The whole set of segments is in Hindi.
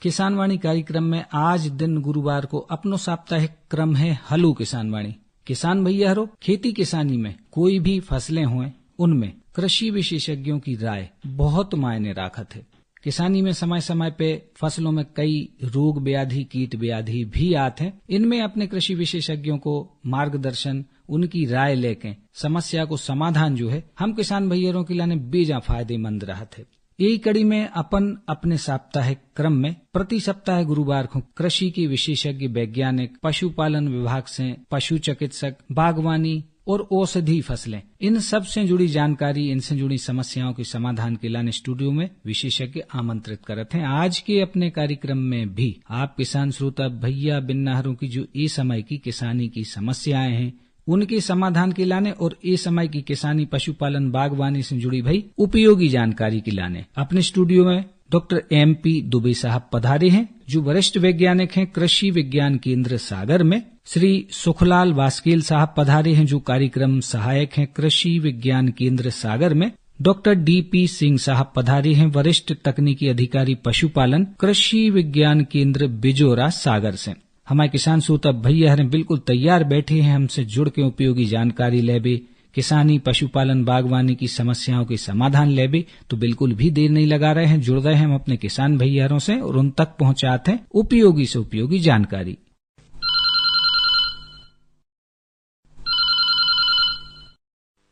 किसानवाणी कार्यक्रम में आज दिन गुरुवार को अपनो साप्ताहिक क्रम है हलो किसानवाणी। किसान भैया हरो, खेती किसानी में कोई भी फसलें हों उनमें कृषि विशेषज्ञों की राय बहुत मायने राखत है। किसानी में समय समय पे फसलों में कई रोग व्याधि कीट व्याधि भी आते हैं। इनमें अपने कृषि विशेषज्ञों को मार्गदर्शन उनकी राय लेके समस्या को समाधान जो है हम किसान भैयरों के लिए बेजा फायदेमंद रहते है। यही कड़ी में अपन अपने साप्ताहिक क्रम में प्रति सप्ताह गुरुवार को कृषि के विशेषज्ञ वैज्ञानिक पशुपालन विभाग से पशु चिकित्सक बागवानी और औषधि फसलें इन सब से जुड़ी जानकारी इनसे जुड़ी समस्याओं के समाधान के लिए स्टूडियो में विशेषज्ञ आमंत्रित करते हैं। आज के अपने कार्यक्रम में भी आप किसान श्रोता भैया बिन्नाहरों की जो इस समय की किसानी की समस्याएं हैं उनके समाधान के लाने और इस समय की किसानी पशुपालन बागवानी से जुड़ी भाई उपयोगी जानकारी के लाने अपने स्टूडियो में डॉक्टर MP दुबे साहब पधारे हैं, जो वरिष्ठ वैज्ञानिक हैं कृषि विज्ञान केंद्र सागर में। श्री सुखलाल वास्केल साहब पधारे हैं, जो कार्यक्रम सहायक हैं कृषि विज्ञान केंद्र सागर में। डॉक्टर DP सिंह साहब पधारे हैं, वरिष्ठ तकनीकी अधिकारी पशुपालन कृषि विज्ञान केंद्र बिजोरा सागर से। हमारे किसान श्रोता भैया हरें बिल्कुल तैयार बैठे हैं हमसे जुड़ के उपयोगी जानकारी लेबे, किसानी पशुपालन बागवानी की समस्याओं के समाधान लेबे। तो बिल्कुल भी देर नहीं लगा रहे हैं, जुड़ रहे हैं हम अपने किसान भैयारों से और उन तक पहुंचाते हैं उपयोगी से उपयोगी जानकारी।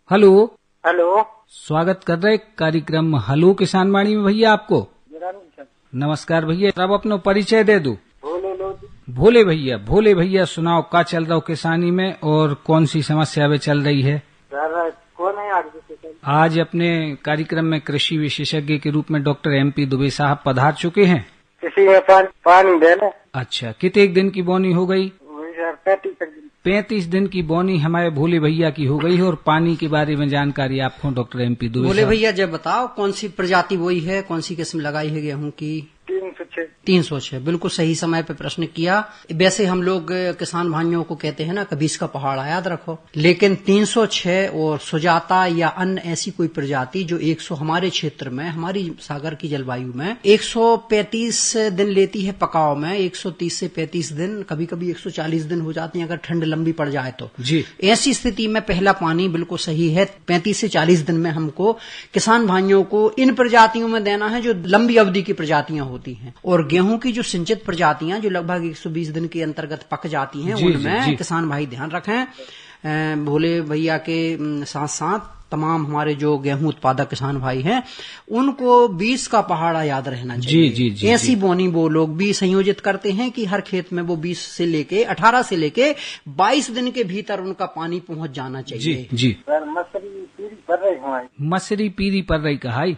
हेलो हेलो, स्वागत कर रहे कार्यक्रम हलो किसानवाणी में भैया आपको। नमस्कार भैया, अब अपना परिचय दे दो। भोले भैया सुनाओ क्या चल रहा हो किसानी में और कौन सी समस्या वे चल रही है। कौन है आज अपने कार्यक्रम में कृषि विशेषज्ञ के रूप में डॉक्टर MP दुबे साहब पधार चुके हैं। किसी में पानी देना। अच्छा, कितने दिन की बोनी हो गई? 35 दिन की बोनी हमारे भोले भैया की हो गई है। और पानी के बारे में जानकारी आपको डॉक्टर MP दुबे भोले भैया जब बताओ कौन सी प्रजाति बोई है, कौन सी किस्म लगाई है गेहूं की? 306। बिल्कुल सही समय पे प्रश्न किया। वैसे हम लोग किसान भाइयों को कहते हैं ना कभी इसका पहाड़ा याद रखो, लेकिन 306 और सुजाता या अन्य ऐसी कोई प्रजाति जो 100 हमारे क्षेत्र में हमारी सागर की जलवायु में 135 दिन लेती है पकाव में, 130 से 35 दिन, कभी कभी 140 दिन हो जाती है अगर ठंड लंबी पड़ जाए तो जी। ऐसी स्थिति में पहला पानी बिल्कुल सही है 35 से 40 दिन में हमको किसान भाइयों को इन प्रजातियों में देना है जो लंबी अवधि की प्रजातियां होती हैं। और गेहूं की जो सिंचित प्रजातियां जो लगभग 120 दिन के अंतर्गत पक जाती हैं उनमें किसान भाई ध्यान रखें। भोले भैया के साथ साथ तमाम हमारे जो गेहूं उत्पादक किसान भाई हैं उनको 20 का पहाड़ा याद रहना चाहिए। जी, ऐसी बोनी वो लोग भी संयोजित करते हैं कि हर खेत में वो 20 से लेके 18 से लेके 22 दिन के भीतर उनका पानी पहुंच जाना चाहिए। जी। मसरी पीरी पर रही कहाई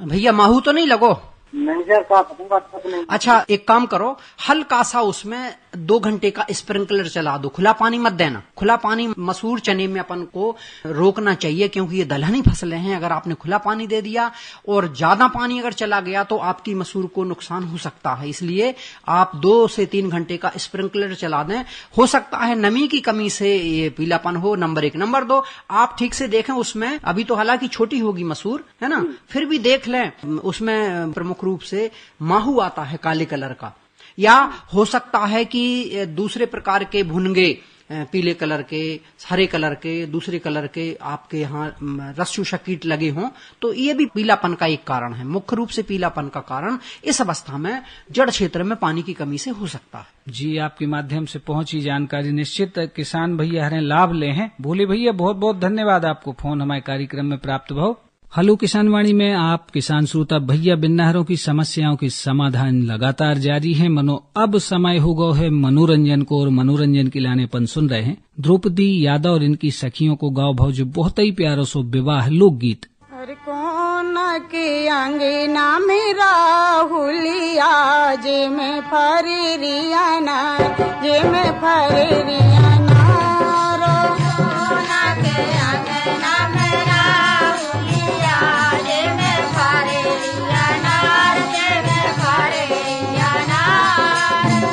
भैया, माहू तो नहीं लगो? नहीं सर, अच्छा एक काम करो, हल्का सा उसमें 2 घंटे का स्प्रिंकलर चला दो, खुला पानी मत देना। खुला पानी मसूर चने में अपन को रोकना चाहिए क्योंकि ये दलहनी फसलें हैं। अगर आपने खुला पानी दे दिया और ज्यादा पानी अगर चला गया तो आपकी मसूर को नुकसान हो सकता है। इसलिए आप 2 से 3 घंटे का स्प्रिंकलर चला दें। हो सकता है नमी की कमी से ये पीलापन हो, नंबर 1। नंबर 2, आप ठीक से देखें उसमें, अभी तो हालांकि छोटी होगी मसूर है ना, फिर भी देख लें उसमें प्रमुख रूप से माहू आता है काले कलर का, या हो सकता है कि दूसरे प्रकार के भुनगे पीले कलर के, हरे कलर के, दूसरे कलर के आपके यहाँ रस्सू कीट लगे हों, तो ये भी पीलापन का एक कारण है। मुख्य रूप से पीलापन का कारण इस अवस्था में जड़ क्षेत्र में पानी की कमी से हो सकता है। जी, आपके माध्यम से पहुंची जानकारी निश्चित किसान भैया हरें लाभ ले हैं। भोले भैया बहुत बहुत धन्यवाद आपको फोन हमारे कार्यक्रम में प्राप्त भाव। हलो किसानवाणी में आप किसान श्रोता भैया बिन्नाहरों की समस्याओं के समाधान लगातार जारी है। मनो अब समय हो गया है मनोरंजन को, और मनोरंजन के लाने पन सुन रहे हैं द्रौपदी यादव और इनकी सखियों को गाँव भाव जो बहुत ही प्यारो सो विवाह लोकगीत। अरे कौन के अंगना मेरा हुलिया जे में फरियाना, जे में फरियाना रो, कौन के अंगना मेरा हुलिया जे में फरियाना, जे में फरियाना,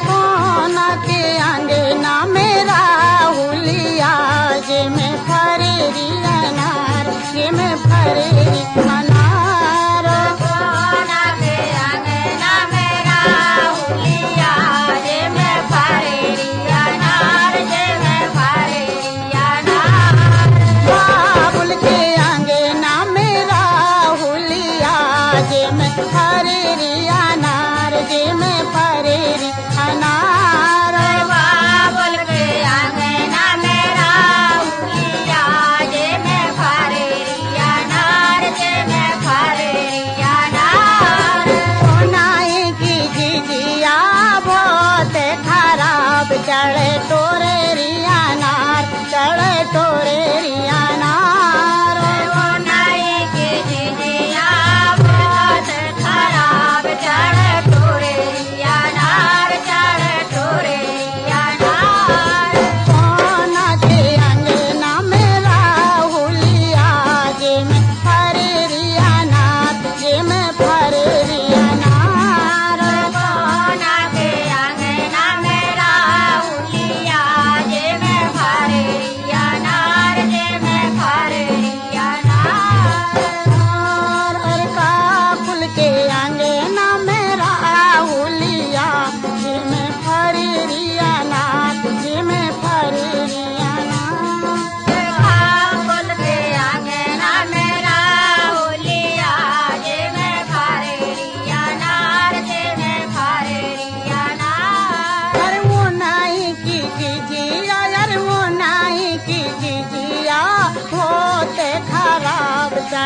कौन के अंगना मेरा हुलिया जे में फरियाना, जे में फरियाना रो, कौन के अंगना मेरा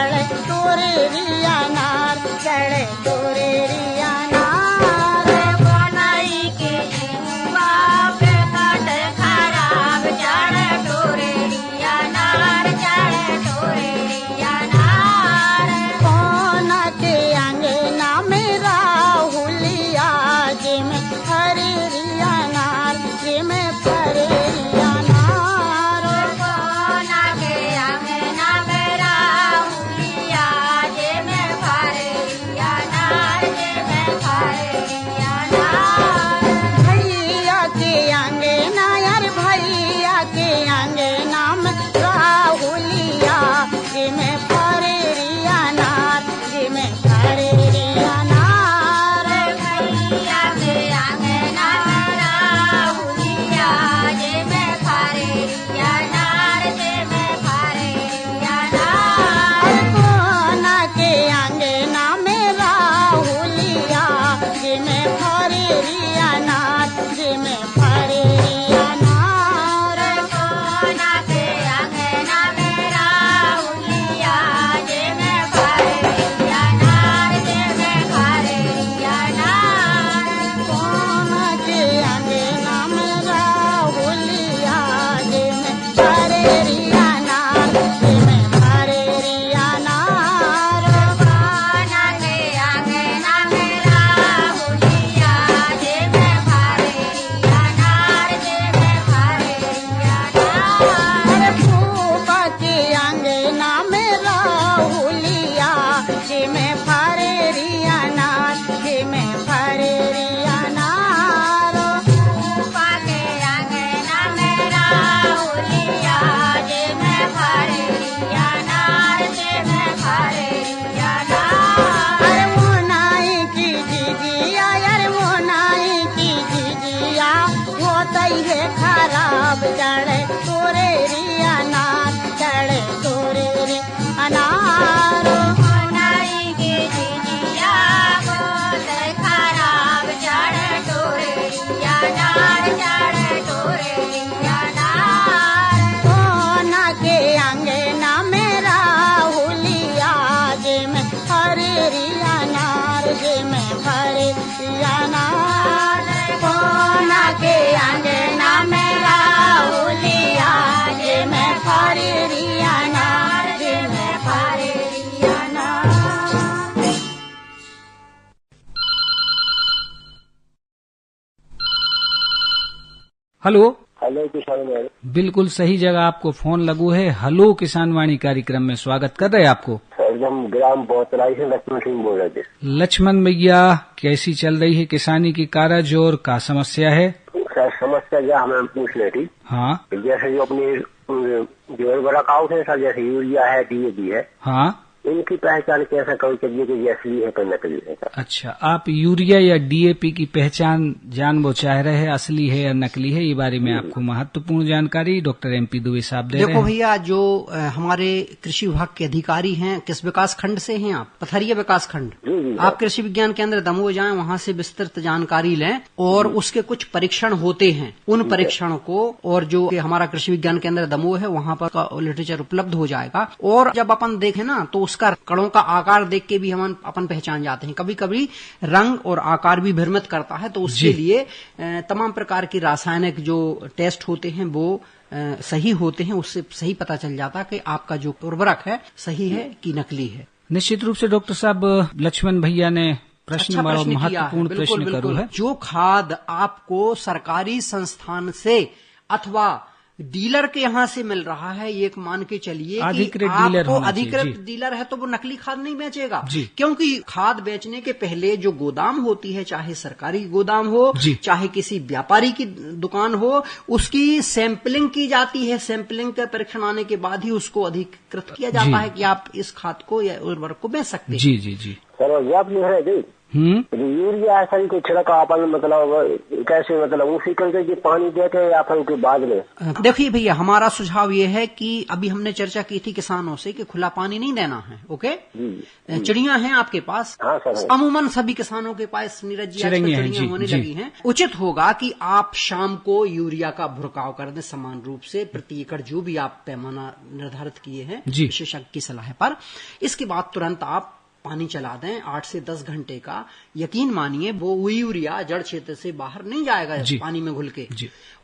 चढ़े तोरे रिया नार, चढ़े तोरे रिया नार। बनाई के जीवा पे कट खराब, चढ़े तोरे रिया नार, चढ़े तोरे रिया नार। कौन के अंगना में राहुलिया, जिम हरे रिया नार, जिम फरे रिया नार। कौन के अंगना में राहुलिया, जिम फरे रिया नार, जिम फरे रिया नार। भैया के अंगना यार, भैया के अंगना में राहुलिया, जिम फरे रिया नार, जिम फरे रिया नार। भैया के अंगना में राहुलिया, जिम फरे रिया नार, जिम फरे रिया नार। कौन के अंगना में राहुलिया, जिम फरे रिया नार, जिम फरे रिया नार। कौन के अंगना में राहुलिया, जिम फरे रिया नार, जिम फरे रिया नार। कौन के अंगना में राहुलिया, जिम फरे रिया नार, जिम फरे रिया नार। कौन के अंगना में राहुलिया, जिम फरे रिया नार, जिम फरे रिया नार। फूफा के अंगना में राहुलिया, जिम फरे रिया नार, जिम फरे रिया नार। फूफा के अंगना में राहुलिया, जिम फरे रिया नार, जिम फरे रिया नार। अरे वो नाई की जीजिया, अरे वो नाई की जीजिया, होतई है खराब, चढ़े तोरे रिया नार, चढ़े तोरे रिया नार। वो नाई की जीजिया, होतई खराब, चढ़े तोरे रिया नार, चढ़े तोरे रिया नार। कौन के अंगना में राहुलिया, जिम फरे रिया नार, जिम फरे रिया नार। कौन के अंगना में राहुलिया, जिम फरे रिया नार, जिम फरे रिया नार। हेलो, हेलो किसान भाई। बिल्कुल सही जगह आपको फोन लगू है। हेलो किसान वाणी कार्यक्रम में स्वागत कर रहे हैं आपको। एकदम ग्राम बोतलाई से लक्ष्मण सिंह बोल रहे थे। लक्ष्मण भैया, कैसी चल रही है किसानी की कारज और का समस्या है? सर समस्या क्या हमें पूछ रही थी, हाँ जैसे जो अपनी जो वर्कआउट है सर, जैसे यूरिया है, डीएपी है, हाँ, इनकी पहचान कैसे करूँ कि ये असली है पर नकली है सर? अच्छा, आप यूरिया या डीएपी की पहचान जानबो चाह रहे हैं, असली है या नकली है? ये बारे में आपको महत्वपूर्ण जानकारी डॉक्टर एमपी दुबे साहब दे रहे देखो हैं। भैया, जो हमारे कृषि विभाग के अधिकारी हैं, किस विकास खंड से हैं आप? पथरिया विकास खंड। जी। आप कृषि विज्ञान केंद्र दमोह जाएं, वहां से विस्तृत जानकारी लें और उसके कुछ परीक्षण होते हैं, उन परीक्षण को, और जो हमारा कृषि विज्ञान केंद्र दमोह है वहां पर लिटरेचर उपलब्ध हो जाएगा। और जब अपन देखें ना, तो उसका कणों का आकार देख के भी हम अपन पहचान जाते हैं। कभी कभी रंग और आकार भी भ्रमित करता है, तो उसके लिए तमाम प्रकार की रासायनिक जो टेस्ट होते हैं वो सही होते हैं। उससे सही पता चल जाता है कि आपका जो उर्वरक है सही है कि नकली है। निश्चित रूप से डॉक्टर साहब, लक्ष्मण भैया ने प्रश्न बड़ा महत्वपूर्ण प्रश्न करू है। जो खाद आपको सरकारी संस्थान से अथवा डीलर के यहाँ से मिल रहा है, ये एक मान के चलिए कि आपको अधिकृत डीलर है तो वो नकली खाद नहीं बेचेगा, क्योंकि खाद बेचने के पहले जो गोदाम होती है, चाहे सरकारी गोदाम हो चाहे किसी व्यापारी की दुकान हो, उसकी सैंपलिंग की जाती है। सैंपलिंग का परीक्षण आने के बाद ही उसको अधिकृत किया जाता है कि आप इस खाद को या उर्वरक को बेच सकते हैं। जी। सर, जो है यूरिया ऐसा ही कोई छिड़काव अपन मतलब कैसे मतलब उसी करके कि पानी देते हैं या फिर उसके बाद में? देखिए भैया, हमारा सुझाव ये है कि अभी हमने चर्चा की थी किसानों से कि खुला पानी नहीं देना है। ओके, चिड़िया हैं आपके पास? हाँ सर, अमूमन सभी किसानों के पास नीरज जी चिड़िया होने लगी हैं। उचित होगा कि आप शाम को यूरिया का भुरकाव कर दें समान रूप से प्रति एकड़, जो भी आप पैमाना निर्धारित किए हैं विशेषज्ञ की सलाह पर। इसके बाद तुरंत आप पानी चला दें 8 से 10 घंटे का। यकीन मानिए वो यूरिया जड़ क्षेत्र से बाहर नहीं जाएगा पानी में घुल के।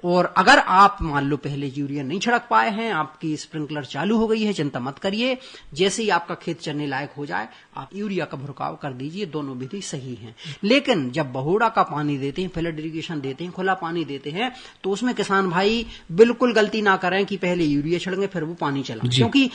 और अगर आप मान लो पहले यूरिया नहीं छिड़क पाए हैं, आपकी स्प्रिंकलर चालू हो गई है, चिंता मत करिए। जैसे ही आपका खेत चरने लायक हो जाए आप यूरिया का भुरकाव कर दीजिए। दोनों विधि सही हैं। लेकिन जब बहुड़ा का पानी देते हैं, फ्लड इरिगेशन देते हैं, खुला पानी देते हैं, तो उसमें किसान भाई बिल्कुल गलती ना करें कि पहले यूरिया छिड़ेंगे फिर वो पानी चलाएं, क्योंकि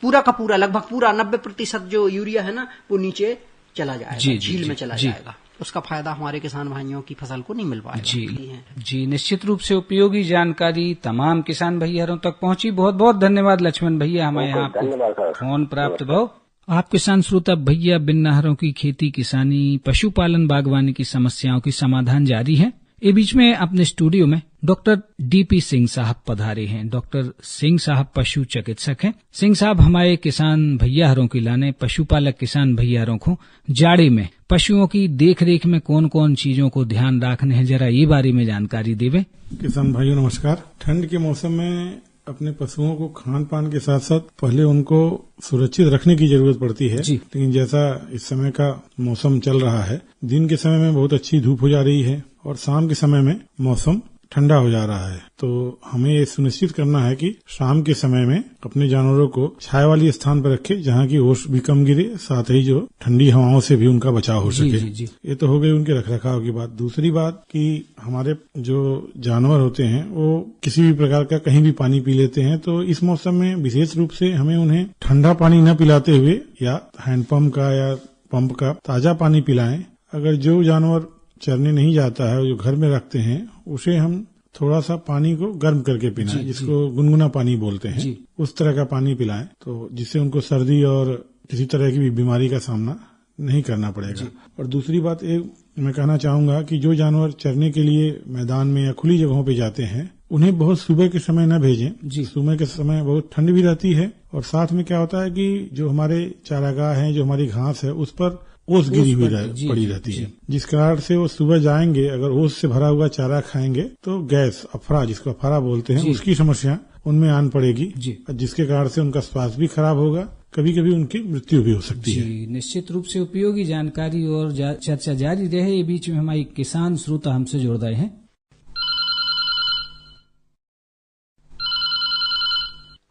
पूरा का पूरा लगभग पूरा 90% जो यूरिया है ना वो नीचे चला जाएगा, झील में चला जाएगा। उसका फायदा हमारे किसान भाइयों की फसल को नहीं मिल पाएगा। जी, निश्चित रूप से उपयोगी जानकारी तमाम किसान भैयारों तक पहुंची। बहुत बहुत धन्यवाद लक्ष्मण भैया, हमें यहाँ आपको फोन प्राप्त भव। आप किसान श्रोता भैया बिन नहरों की खेती किसानी पशुपालन बागवानी की समस्याओं की समाधान जारी है। ये बीच में अपने स्टूडियो में डॉक्टर डीपी सिंह साहब पधारे हैं। डॉक्टर सिंह साहब पशु चिकित्सक हैं। सिंह साहब हमारे किसान भैयारों की लाने पशुपालक किसान भैयारों को जाड़े में पशुओं की देखरेख में कौन कौन चीजों को ध्यान रखने हैं, जरा ये बारे में जानकारी देवे। किसान भाइयों नमस्कार। ठंड के मौसम में अपने पशुओं को खान पान के साथ साथ पहले उनको सुरक्षित रखने की जरूरत पड़ती है। लेकिन जैसा इस समय का मौसम चल रहा है, दिन के समय में बहुत अच्छी धूप हो जा रही है और शाम के समय में मौसम ठंडा हो जा रहा है। तो हमें ये सुनिश्चित करना है कि शाम के समय में अपने जानवरों को छाया वाली स्थान पर रखें जहाँ की ओस भी कम गिरे, साथ ही जो ठंडी हवाओं से भी उनका बचाव हो सके। ये तो हो गई उनके रखरखाव की बात। दूसरी बात कि हमारे जो जानवर होते हैं वो किसी भी प्रकार का कहीं भी पानी पी लेते हैं, तो इस मौसम में विशेष रूप से हमें उन्हें ठंडा पानी न पिलाते हुए या हैंडपंप का या पंप का ताजा पानी पिलाएं। अगर जो जानवर चरने नहीं जाता है, जो घर में रखते हैं, उसे हम थोड़ा सा पानी को गर्म करके पिलाएं, जिसको गुनगुना पानी बोलते हैं, उस तरह का पानी पिलाएं, तो जिससे उनको सर्दी और किसी तरह की भी बीमारी का सामना नहीं करना पड़ेगा। और दूसरी बात एक मैं कहना चाहूंगा कि जो जानवर चरने के लिए मैदान में या खुली जगहों पे जाते हैं, उन्हें बहुत सुबह के समय न भेजें। सुबह के समय बहुत ठंड भी रहती है और साथ में क्या होता है कि जो हमारे चारागाह हैं, जो हमारी घास है, उस पर ओस गिरी हुई पड़ी रहती है, जिस कारण से वो सुबह जाएंगे, अगर ओस से भरा हुआ चारा खाएंगे तो गैस अफरा, जिसको अफरा बोलते हैं, उसकी समस्या उनमें आन पड़ेगी, जिसके कारण से उनका स्वास्थ्य भी खराब होगा, कभी कभी उनकी मृत्यु भी हो सकती है। निश्चित रूप से उपयोगी जानकारी और चर्चा जारी रहे। ये बीच में हमारी किसान श्रोता हमसे जुड़ रहे हैं।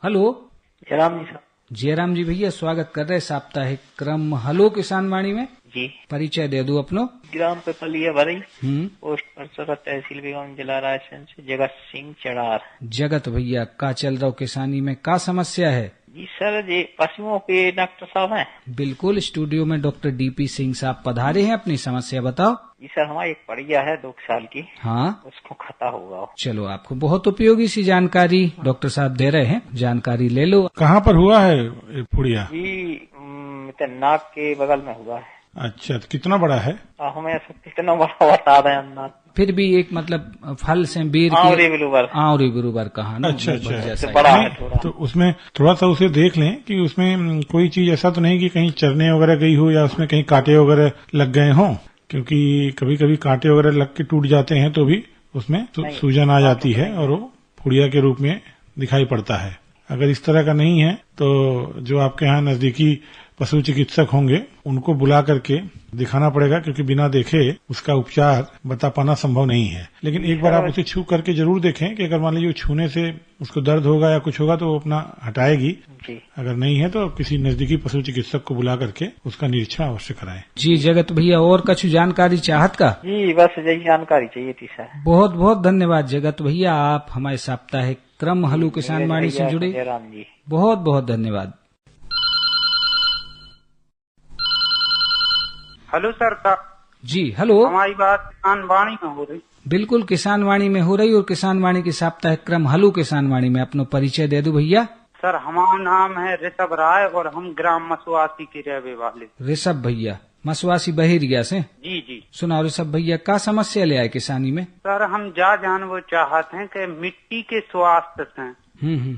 हेलो जयराम जी साहब। जयराम जी भैया, स्वागत कर रहे साप्ताहिक क्रम हलो किसान वाणी में। जी, परिचय दे दो अपनो। ग्राम पेपलिया भरई, पोस्ट परसरा, तहसील बेगम, जिला रायसेन से जगत सिंह चढ़ार। जगत भैया, का चल रहा किसानी में का समस्या है? जी सर, जी पशुओं के डॉक्टर साहब हैं? बिल्कुल, स्टूडियो में डॉक्टर डीपी सिंह साहब पधारे हैं। अपनी समस्या बताओ। जी सर, हमारी एक पड़िया है 2 साल की। हाँ, उसको खता होगा। चलो, आपको बहुत उपयोगी सी जानकारी डॉक्टर साहब दे रहे हैं, जानकारी ले लो। कहाँ पर हुआ है पुड़िया? जी नाक के बगल में हुआ है। अच्छा, तो कितना बड़ा है? हमें कितना बड़ा बता दें। फिर भी एक मतलब फल से बेर आवरी बरूबर कहा ना। अच्छा, बड़ा है थोड़ा। तो उसमें थोड़ा सा उसे देख लें कि उसमें कोई चीज ऐसा तो नहीं कि कहीं चरने वगैरह गई हो या उसमें कहीं कांटे वगैरह लग गए हों, क्योंकि कभी कभी कांटे वगैरह लग के टूट जाते हैं तो भी उसमें सूजन आ जाती है और वो पुड़िया के रूप में दिखाई पड़ता है। अगर इस तरह का नहीं है तो जो आपके यहाँ नजदीकी पशु चिकित्सक होंगे उनको बुला करके दिखाना पड़ेगा, क्योंकि बिना देखे उसका उपचार बता पाना संभव नहीं है। लेकिन एक बार आप उसे छू करके जरूर देखें कि अगर मान लीजिए छूने से उसको दर्द होगा या कुछ होगा तो वो अपना हटाएगी। अगर नहीं है तो किसी नजदीकी पशु चिकित्सक को बुला करके उसका निरीक्षण अवश्य कराएं। जी जगत भैया, और कुछ जानकारी चाहत का? जी बस यही जानकारी चाहिए थी सर। बहुत बहुत धन्यवाद जगत भैया, आप हमारे साप्ताहिक क्रम हलो किसान वाणी से जुड़े। बहुत बहुत धन्यवाद। Hello sir. जी हेलो, हमारी बात किसान वाणी में हो रही? बिल्कुल, किसान वाणी में हो रही। और किसान वाणी के साप्ताहिक क्रम हलो किसान वाणी में अपना परिचय दे दो भैया। सर, हमारा नाम है ऋषभ राय और हम ग्राम मसुआसी के रहने वाले। ऋषभ भैया, मसवासी बहेरिया से। जी जी सुनाओ सब भैया, का समस्या ले आए किसानी में? सर, हम जान वो चाहते हैं कि मिट्टी के स्वास्थ्य से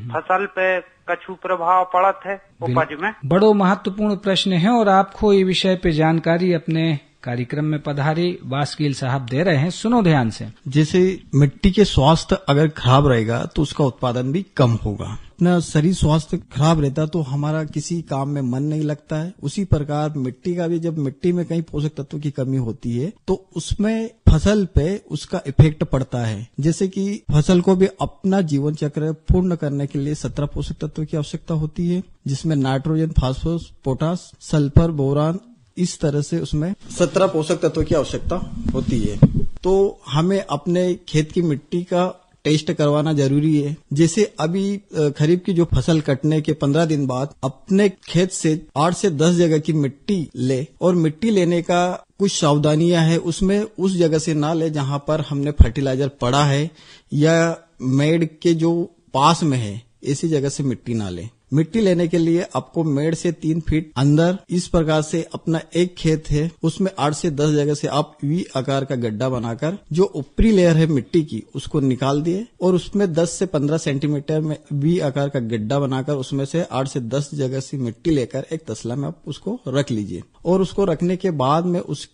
फसल पे कछु प्रभाव पड़त है उपज में। बड़ो महत्वपूर्ण प्रश्न है और आपको ये विषय पे जानकारी अपने कार्यक्रम में पधारे वास्कील साहब दे रहे हैं। सुनो ध्यान से। जैसे मिट्टी के स्वास्थ्य अगर खराब रहेगा तो उसका उत्पादन भी कम होगा। अपना शरीर स्वास्थ्य खराब रहता तो हमारा किसी काम में मन नहीं लगता है। उसी प्रकार मिट्टी का भी, जब मिट्टी में कहीं पोषक तत्वों की कमी होती है तो उसमें फसल पे उसका इफेक्ट पड़ता है। जैसे कि फसल को भी अपना जीवन चक्र पूर्ण करने के लिए 17 पोषक तत्वों की आवश्यकता होती है, जिसमें nitrogen, phosphorus, potash, sulphur, boron, इस तरह से उसमें 17 पोषक तत्वों की आवश्यकता होती है। तो हमें अपने खेत की मिट्टी का टेस्ट करवाना जरूरी है। जैसे अभी खरीफ की जो फसल कटने के 15 दिन बाद अपने खेत से 8 से 10 जगह की मिट्टी ले, और मिट्टी लेने का कुछ सावधानियां है उसमें। उस जगह से ना ले जहां पर हमने फर्टिलाइजर पड़ा है या मेड़ के जो पास में है, ऐसी जगह से मिट्टी ना ले। मिट्टी लेने के लिए आपको मेड़ से 3 फीट अंदर इस प्रकार से अपना एक खेत है उसमें 8 से 10 जगह से आप वी आकार का गड्ढा बनाकर जो ऊपरी लेयर है मिट्टी की उसको निकाल दिए, और उसमें 10 से 15 सेंटीमीटर में वी आकार का गड्ढा बनाकर उसमें से 8 से 10 जगह से मिट्टी लेकर एक तसला में आप उसको रख लीजिए। और उसको रखने के बाद में उसको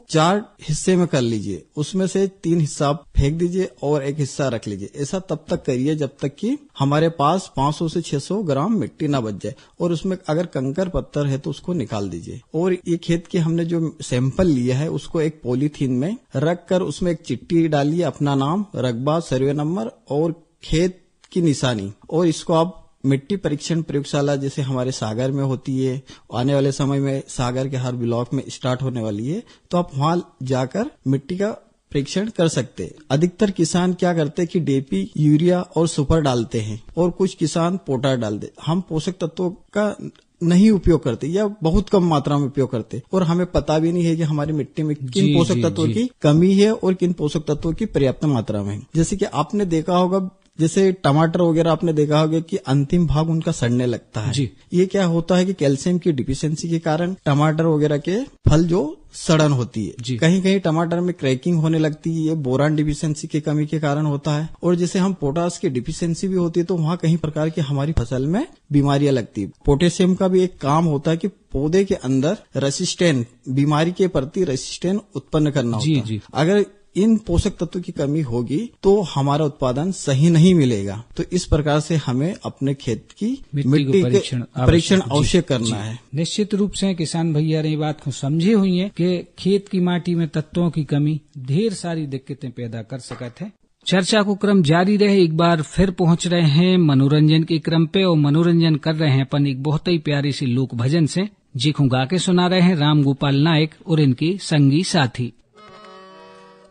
4 हिस्से में कर लीजिए। उसमें से 3 हिस्सा आप फेंक दीजिए और एक हिस्सा रख लीजिए। ऐसा तब तक करिए जब तक कि हमारे पास 500 से 600 ग्राम मिट्टी ना बच जाए, और उसमें अगर कंकर पत्थर है तो उसको निकाल दीजिए। और ये खेत के हमने जो सैंपल लिया है उसको एक पॉलीथीन में रख कर उसमें एक चिट्ठी डालिए, अपना नाम, रकबा, सर्वे नंबर और खेत की निशानी, और इसको आप मिट्टी परीक्षण प्रयोगशाला जैसे हमारे सागर में होती है, आने वाले समय में सागर के हर ब्लॉक में स्टार्ट होने वाली है, तो आप वहां जाकर मिट्टी का परीक्षण कर सकते हैं। अधिकतर किसान क्या करते हैं कि डीएपी, यूरिया और सुपर डालते हैं, और कुछ किसान पोटाश डालते। हम पोषक तत्वों का नहीं उपयोग करते या बहुत कम मात्रा में उपयोग करते, और हमें पता भी नहीं है कि हमारी मिट्टी में किन पोषक तत्वों की कमी है और किन पोषक तत्वों की पर्याप्त मात्रा में है। जैसे कि आपने देखा होगा, जैसे टमाटर वगैरह आपने देखा होगा कि अंतिम भाग उनका सड़ने लगता है जी। ये क्या होता है कि कैल्शियम की डिफिशियंसी के कारण टमाटर वगैरह के फल जो सड़न होती है, कहीं कहीं टमाटर में क्रैकिंग होने लगती है, ये बोरान डिफिशियंसी की कमी के कारण होता है। और जैसे हम पोटास की डिफिशियंसी भी होती है तो वहाँ कहीं प्रकार की हमारी फसल में बीमारियां लगती है। पोटेशियम का भी एक काम होता है कि पौधे के अंदर रेसिस्टेंट, बीमारी के प्रति रेसिस्टेंट उत्पन्न करना होता है। अगर इन पोषक तत्वों की कमी होगी तो हमारा उत्पादन सही नहीं मिलेगा। तो इस प्रकार से हमें अपने खेत की मिट्टी परीक्षण अवश्य करना है। निश्चित रूप से किसान भैया ने बात को समझे हुई है कि खेत की माटी में तत्वों की कमी ढेर सारी दिक्कतें पैदा कर सकते हैं। चर्चा को क्रम जारी रहे, एक बार फिर पहुंच रहे हैं मनोरंजन के क्रम पे, और मनोरंजन कर रहे हैं अपन एक बहुत ही प्यारी सी लोक भजन से, जिसको गा के सुना रहे हैं राम गोपाल नायक और इनके संगी साथी।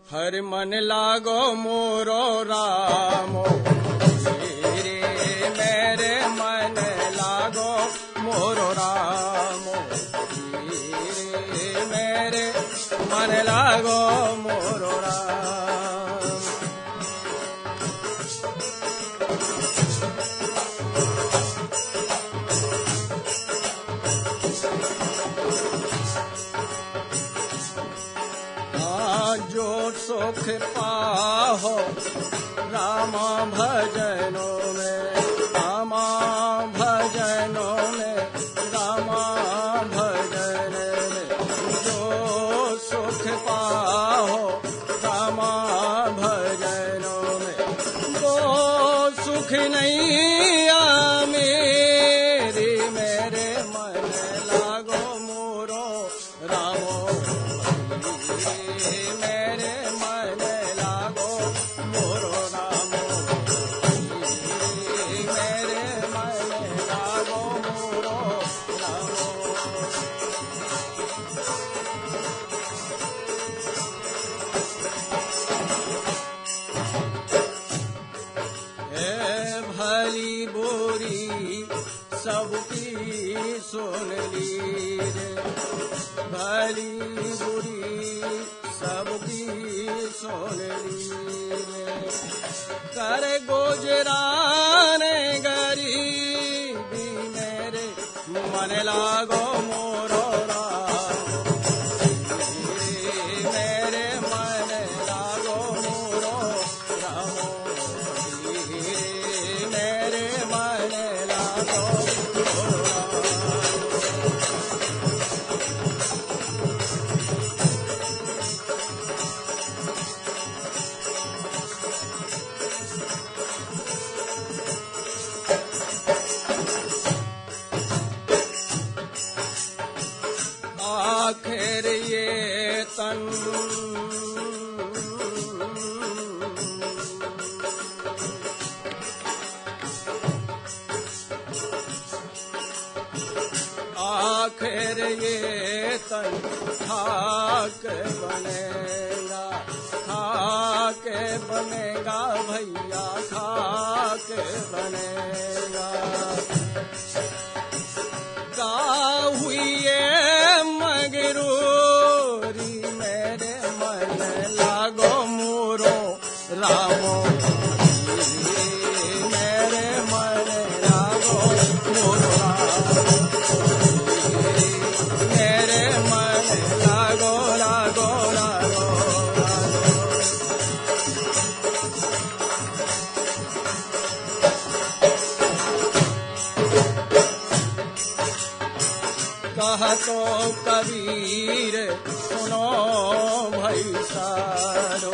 हर मन लागो मोरो रामो, मेरे मन लागो मोरो रामो, मेरे मन लागो मोरो राम। जो सुख पाहो रामा भजनों में, रामा भजनों में, रामा भजन में, जो सुख पाहो रामा भजनों में, वो सुख नहीं आ मेरी, मेरे मन लागो मोरो रामो, मेरे मन लागो मोरो रामो, मेरे मन लागो मोरो रामो। है भली बुरी सबकी सुन ली रे, भली बुरी सबकी सुन ली रे, कर गुजरान गरीबी मेरे मन लागो मोरो राम, आखिर ये तन आखिर ये तन खाक बनेगा, खाक बनेगा भैया, खाक बनेगा। का हुई ये मगरूरी मेरे मन लागो मोरो रामो, मेरे मन लागो मोरो रामो, मेरे मन लागो लागो लागो कहा तो कबीर सुनो भाई सारो,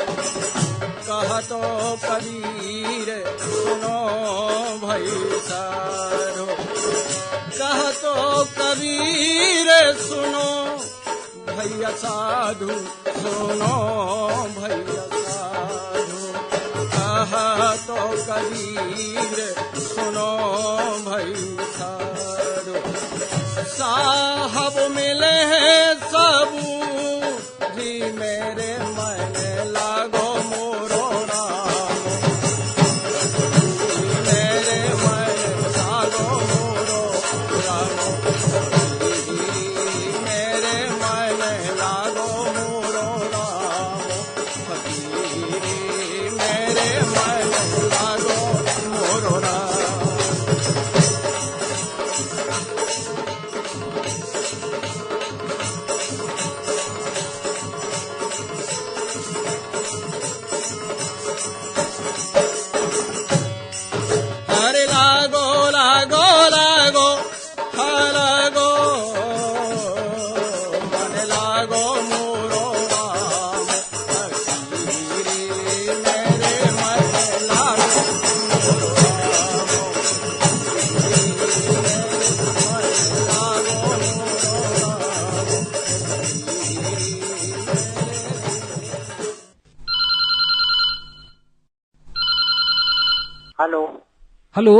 कहा तो कबीर सुनो भाई सारो, कहा तो कबीर सुनो भैया साधु, सुनो भैया साधु, कहा तो कबीर सुनो भाई साधु। साहब मिले हैं सबू जी मेरे मन लागो मोरो रामो, मेरे मन लागो मोरो रामो, मेरे मन लागो मोरो रामो, फकीरी मेरे मन लागो मोरो रामो। हरे लागो लागो लागो लागो मन लागो मोरो राम, फकीरी मेरे मन लागो मोरो राम, मन लागो मोरो राम। हेलो हेलो,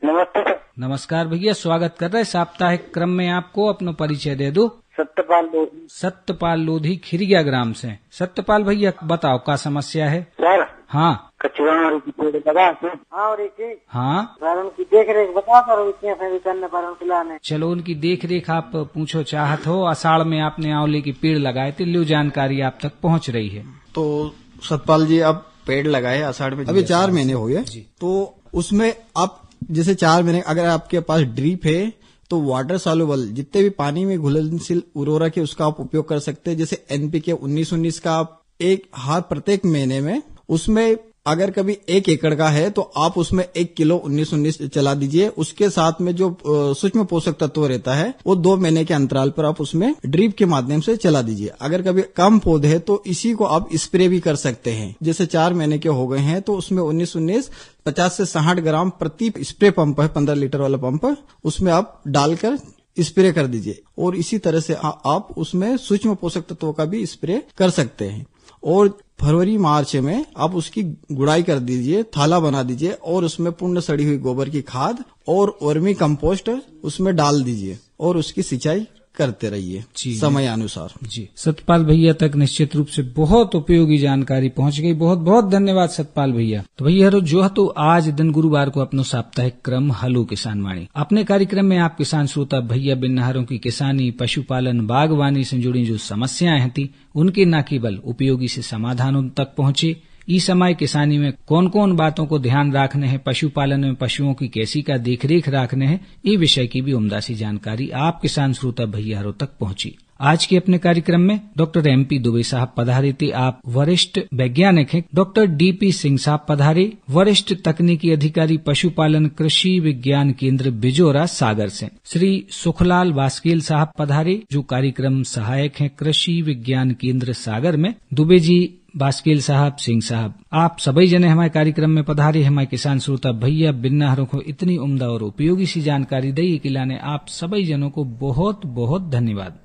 नमस्ते सर। नमस्कार भैया, स्वागत कर रहे साप्ताहिक क्रम में। आपको अपना परिचय दे दो। सत्यपाल लोधी। सत्यपाल लोधी खिरिया ग्राम से। सत्यपाल भैया बताओ क्या समस्या है? सर हाँ कचुआ और पेड़ लगा सर। हाँ और हाँ सर उनकी देख रेख बता सर, इतने करने पर खिलाने। चलो उनकी देख रेख आप पूछो चाहत हो। आषाढ़ में आपने आंवले के पेड़ लगाए थे, लो जानकारी आप तक पहुँच रही है। तो सतपाल जी आप पेड़ लगाए आषाढ़ में, अभी 4 महीने हो गए, तो उसमें आप जैसे 4 महीने अगर आपके पास ड्रिप है तो वाटर सॉल्युबल जितने भी पानी में घुलनशील उर्वरक है उसका आप उपयोग कर सकते हैं। जैसे एनपीके 19-19 का आप एक हाथ प्रत्येक महीने में, उसमें अगर कभी 1 एकड़ का है तो आप उसमें 1 किलो 19-19 चला दीजिए। उसके साथ में जो सूक्ष्म पोषक तत्व रहता है वो 2 महीने के अंतराल पर आप उसमें ड्रिप के माध्यम से चला दीजिए। अगर कभी कम पौधे है तो इसी को आप स्प्रे भी कर सकते हैं। जैसे 4 महीने के हो गए हैं तो उसमें 19-19 50 से 60 ग्राम प्रति स्प्रे पंप है, 15 लीटर वाला पंप, उसमें आप डालकर स्प्रे कर दीजिए। और इसी तरह से आप उसमें सूक्ष्म पोषक तत्वों का भी स्प्रे कर सकते हैं। और फरवरी मार्च में आप उसकी गुड़ाई कर दीजिए, थाला बना दीजिए और उसमें पूर्ण सड़ी हुई गोबर की खाद और वर्मी कंपोस्ट उसमें डाल दीजिए और उसकी सिंचाई करते रहिए समय अनुसार। जी सतपाल भैया तक निश्चित रूप से बहुत उपयोगी जानकारी पहुंच गई। बहुत बहुत धन्यवाद सतपाल भैया। तो भैया जो तो आज दिन गुरुवार को अपनो साप्ताहिक क्रम हलो किसान वाणी अपने कार्यक्रम में आप किसान श्रोता भैया बिन्नाहारों की किसानी, पशुपालन, बागवानी से जुड़ी जो समस्याएं थी उनके न केवल उपयोगी से समाधान उन तक पहुंचे, इस समय किसानी में कौन कौन बातों को ध्यान रखने हैं, पशुपालन में पशुओं की कैसी का देखरेख रखने हैं, ये विषय की भी उम्दा सी जानकारी आप किसान श्रोता भैयारों तक पहुंची। आज के अपने कार्यक्रम में डॉक्टर MP दुबे साहब पधारे थे। आप वरिष्ठ वैज्ञानिक हैं। डॉक्टर DP सिंह साहब पधारे, वरिष्ठ तकनीकी अधिकारी पशुपालन कृषि विज्ञान केंद्र बिजोरा सागर से। श्री सुखलाल वास्केल साहब पधारे, जो कार्यक्रम सहायक हैं कृषि विज्ञान केंद्र सागर में। दुबे जी, बास्केल साहब, सिंह साहब, आप सभी जने हमारे कार्यक्रम में पधारे। हमारे किसान श्रोता भैया बिन्नाहारों को इतनी उम्दा और उपयोगी सी जानकारी दी कि लाने आप सभी जनों को बहुत बहुत धन्यवाद।